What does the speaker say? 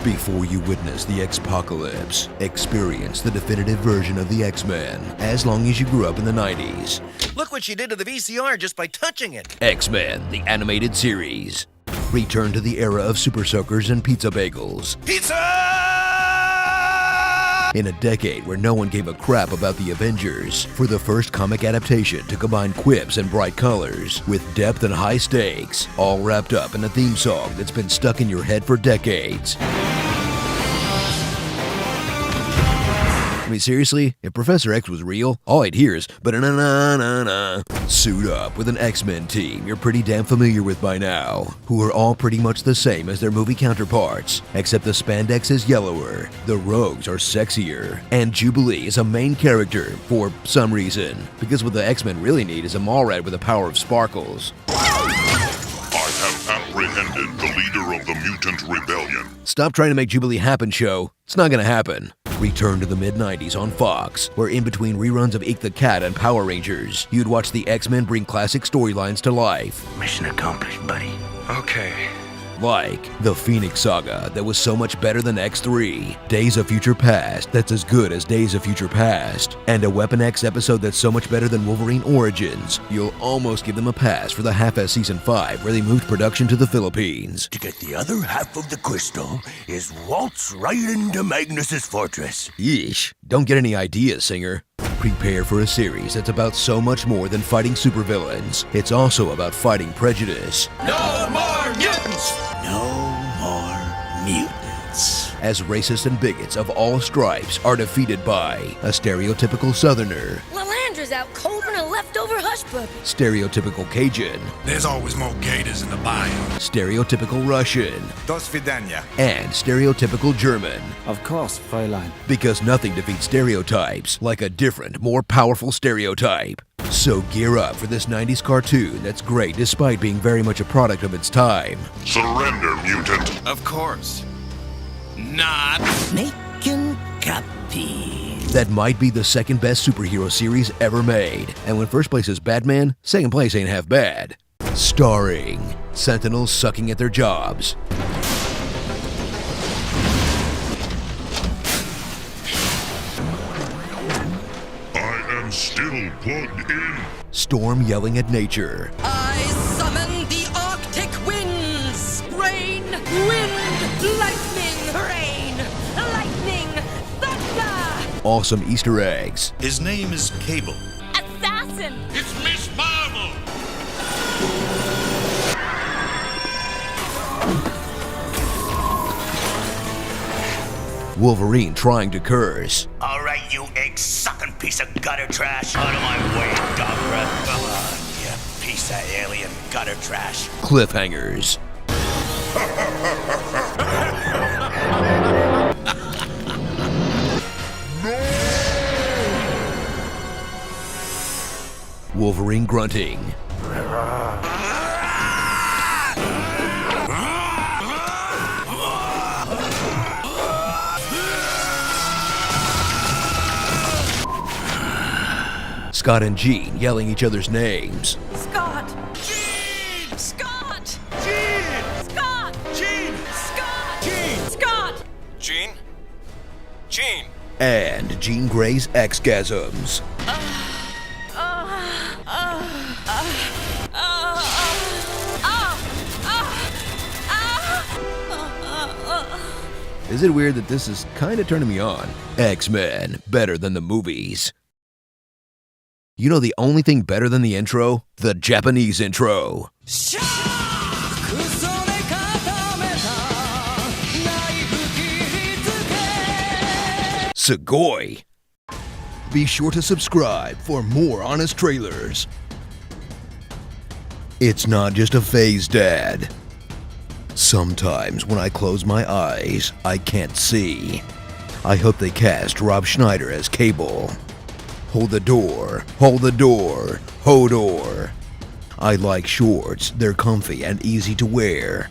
Before you witness the X-Pocalypse, experience the definitive version of the X-Men, as long as you grew up in the 90s. Look what she did to the VCR just by touching it. X-Men, the animated series. Return to the era of Super Soakers and pizza bagels. Pizza! In a decade where no one gave a crap about the Avengers, for the first comic adaptation to combine quips and bright colors with depth and high stakes, all wrapped up in a theme song that's been stuck in your head for decades. I mean, seriously, if Professor X was real, all I'd hear is ba-da-na-na-na-na. Suit up with an X-Men team you're pretty damn familiar with by now, who are all pretty much the same as their movie counterparts, except the spandex is yellower, the rogues are sexier, and Jubilee is a main character for some reason, because what the X-Men really need is a Mallrat with the power of sparkles. I have apprehended the leader of the mutant rebellion. Stop trying to make Jubilee happen, show. It's not gonna happen. Return to the mid-90s on Fox, where in between reruns of Eek the Cat and Power Rangers, you'd watch the X-Men bring classic storylines to life. Mission accomplished, buddy. Okay. Like the Phoenix Saga that was so much better than X3, Days of Future Past that's as good as Days of Future Past, and a Weapon X episode that's so much better than Wolverine Origins, you'll almost give them a pass for the half-ass Season 5 where they moved production to the Philippines. To get the other half of the crystal is waltz right into Magnus's fortress. Yeesh, don't get any ideas, singer. Prepare for a series that's about so much more than fighting supervillains. It's also about fighting prejudice. No more mutants! No more mutants. As racists and bigots of all stripes are defeated by a stereotypical Southerner, Lalandra's out cold in a leftover hush puppy. stereotypical Cajun, There's always more gators in the bayou. stereotypical Russian, Dos vidania. and stereotypical German. Of course, Fräulein. Because nothing defeats stereotypes like a different, more powerful stereotype. So gear up for this 90s cartoon that's great despite being very much a product of its time. Surrender, mutant. Of course. Not. Making copy. That might be the second best superhero series ever made. And when first place is Batman, second place ain't half bad. Starring Sentinels sucking at their jobs, I am still plugged in. Storm yelling at nature, I summon the Arctic winds. Rain, wind, lightning, rain, lightning, thunder. awesome Easter eggs, His name is Cable. Assassin. It's Miss Marvel. Wolverine trying to curse, All right, you egg-sucking piece of gutter trash. Out of my way, dog breath. Come on, you piece of alien gutter trash. cliffhangers, Wolverine grunting, Scott and Jean yelling each other's names, Scott. Jean. Scott. Jean. Scott. Jean. Scott. Jean. Scott. Jean? Jean! and Jean Grey's X-gasms. Is it weird that this is kind of turning me on? X-Men, better than the movies. You know the only thing better than the intro? The Japanese intro. Sugoi! Be sure to subscribe for more honest trailers. It's not just a phase, Dad. Sometimes when I close my eyes, I can't see. I hope they cast Rob Schneider as Cable. Hold the door, hold the door, Hodor. I like shorts, they're comfy and easy to wear.